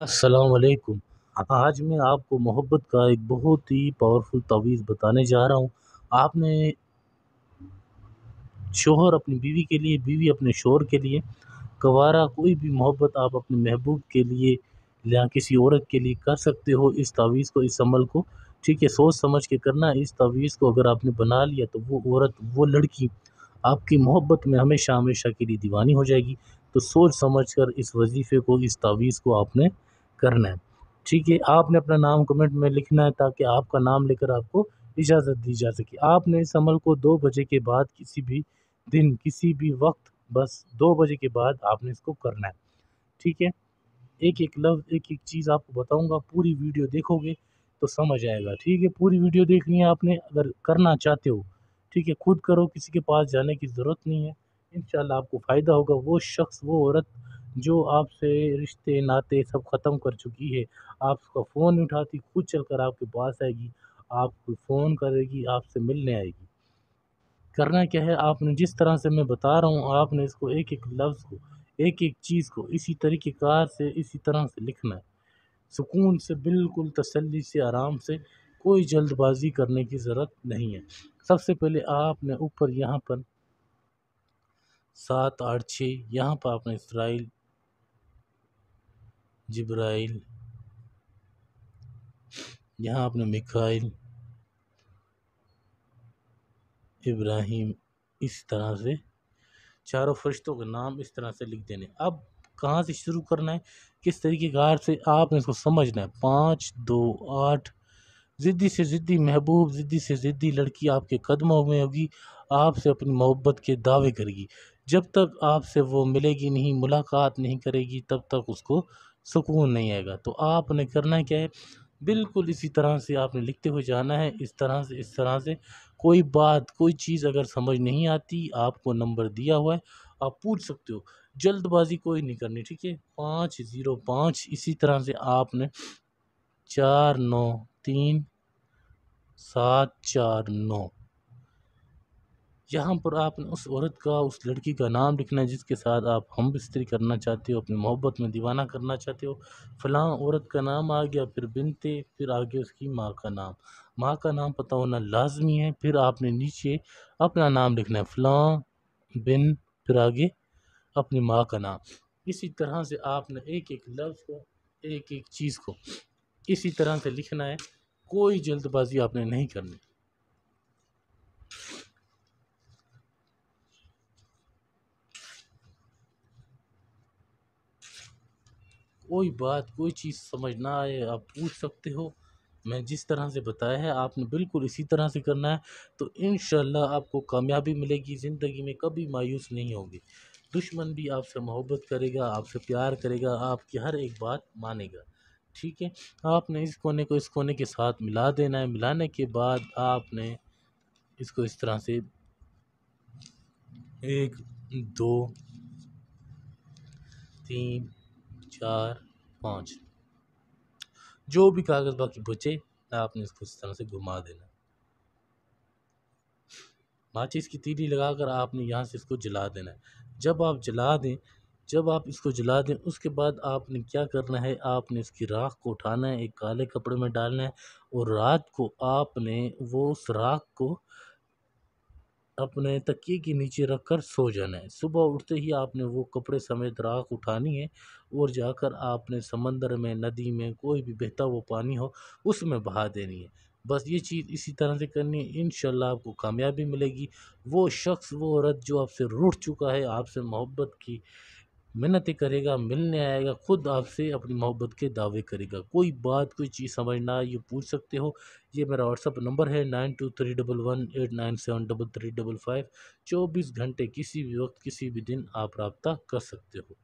السلام علیکم۔ آج میں آپ کو محبت کا ایک بہت ہی پاورفل تعویذ بتانے جا رہا ہوں۔ آپ نے شوہر اپنی بیوی کے لیے، بیوی اپنے شوہر کے لیے، گوارا کوئی بھی محبت آپ اپنے محبوب کے لیے یا کسی عورت کے لیے کر سکتے ہو۔ اس تعویذ کو، اس عمل کو ٹھیک ہے سوچ سمجھ کے کرنا ہے۔ اس تعویذ کو اگر آپ نے بنا لیا تو وہ عورت، وہ لڑکی آپ کی محبت میں ہمیشہ ہمیشہ کے لیے دیوانی ہو جائے گی۔ تو سوچ سمجھ کر اس وظیفے کو، اس تعویذ کو آپ نے کرنا ہے ٹھیک ہے۔ آپ نے اپنا نام کمنٹ میں لکھنا ہے تاکہ آپ کا نام لے کر آپ کو اجازت دی جا سکے۔ آپ نے اس عمل کو 2 بجے کے بعد کسی بھی دن، کسی بھی وقت، بس 2 بجے کے بعد آپ نے اس کو کرنا ہے ٹھیک ہے۔ ایک ایک لفظ، ایک ایک چیز آپ کو بتاؤں گا، پوری ویڈیو دیکھو گے تو سمجھ آئے گا ٹھیک ہے۔ پوری ویڈیو دیکھنی ہے آپ نے اگر کرنا چاہتے ہو ٹھیک ہے۔ خود کرو، کسی کے پاس جانے کی ضرورت نہیں ہے، انشاءاللہ آپ کو فائدہ ہوگا۔ وہ شخص، وہ عورت جو آپ سے رشتے ناتے سب ختم کر چکی ہے، آپ اس کا فون نہیں اٹھاتی، خود چل کر آپ کے پاس آئے گی، آپ کو فون کرے گی، آپ سے ملنے آئے گی۔ کرنا کیا ہے، آپ نے جس طرح سے میں بتا رہا ہوں، آپ نے اس کو ایک ایک لفظ کو، ایک ایک چیز کو اسی طریقہ کار سے، اسی طرح سے لکھنا ہے، سکون سے، بالکل تسلی سے، آرام سے، کوئی جلد بازی کرنے کی ضرورت نہیں ہے۔ سب سے پہلے آپ نے اوپر یہاں پر 7 8 6 یہاں پر آپ نے اسرائیل، جبرائیل، یہاں آپ نے میکائیل، ابراہیم، اس طرح سے چاروں فرشتوں کے نام اس طرح سے لکھ دینے۔ اب کہاں سے شروع کرنا ہے، کس طریقے کار سے آپ نے اس کو سمجھنا ہے۔ 5 2 8 ضدی سے ضدی محبوب، ضدی سے ضدی لڑکی آپ کے قدموں میں ہوگی، آپ سے اپنی محبت کے دعوے کرے گی۔ جب تک آپ سے وہ ملے گی نہیں، ملاقات نہیں کرے گی، تب تک اس کو سکون نہیں آئے گا۔ تو آپ نے کرنا کیا ہے، بالکل اسی طرح سے آپ نے لکھتے ہوئے جانا ہے، اس طرح سے، اس طرح سے۔ کوئی بات، کوئی چیز اگر سمجھ نہیں آتی، آپ کو نمبر دیا ہوا ہے، آپ پوچھ سکتے ہو۔ جلد بازی کوئی نہیں کرنی ٹھیک ہے۔ 5 0 5 اسی طرح سے آپ نے 4 9 3 7 4 9 یہاں پر آپ نے اس عورت کا، اس لڑکی کا نام لکھنا ہے جس کے ساتھ آپ ہم بستری کرنا چاہتے ہو، اپنی محبت میں دیوانہ کرنا چاہتے ہو۔ فلاں عورت کا نام آ گیا، پھر بنتے، پھر آگے اس کی ماں کا نام، ماں کا نام پتہ ہونا لازمی ہے۔ پھر آپ نے نیچے اپنا نام لکھنا ہے، فلاں بن، پھر آگے اپنی ماں کا نام۔ اسی طرح سے آپ نے ایک ایک لفظ کو، ایک ایک چیز کو اسی طرح سے لکھنا ہے، کوئی جلد بازی آپ نے نہیں کرنی۔ کوئی بات، کوئی چیز سمجھ نہ آئے آپ پوچھ سکتے ہو، میں جس طرح سے بتایا ہے آپ نے بالکل اسی طرح سے کرنا ہے، تو انشاءاللہ آپ کو کامیابی ملے گی، زندگی میں کبھی مایوس نہیں ہوگی۔ دشمن بھی آپ سے محبت کرے گا، آپ سے پیار کرے گا، آپ کی ہر ایک بات مانے گا ٹھیک ہے۔ آپ نے اس کونے کو اس کونے کے ساتھ ملا دینا ہے۔ ملانے کے بعد آپ نے اس کو اس طرح سے 1 2 3 4 5 جو بھی کاغذ باقی بچے، آپ نے اس کو اس طرح سے گھما دینا۔ ماچس کی تیلی لگا کر آپ نے یہاں سے اس کو جلا دینا ہے۔ جب آپ جلا دیں، جب آپ اس کو جلا دیں، اس کے بعد آپ نے کیا کرنا ہے، آپ نے اس کی راکھ کو اٹھانا ہے، ایک کالے کپڑے میں ڈالنا ہے، اور رات کو آپ نے وہ اس راکھ کو اپنے تکیے کے نیچے رکھ کر سو جانا ہے۔ صبح اٹھتے ہی آپ نے وہ کپڑے سمیت راکھ اٹھانی ہے، اور جا کر آپ نے سمندر میں، ندی میں، کوئی بھی بہتا وہ پانی ہو اس میں بہا دینی ہے۔ بس یہ چیز اسی طرح سے کرنی ہے، انشاءاللہ آپ کو کامیابی ملے گی۔ وہ شخص، وہ عورت جو آپ سے روٹھ چکا ہے، آپ سے محبت کی منتیں کرے گا، ملنے آئے گا، خود آپ سے اپنی محبت کے دعوے کرے گا۔ کوئی بات، کوئی چیز سمجھنا یہ پوچھ سکتے ہو۔ یہ میرا واٹس اپ نمبر ہے 923118973355۔ 24 گھنٹے کسی بھی وقت، کسی بھی دن آپ رابطہ کر سکتے ہو۔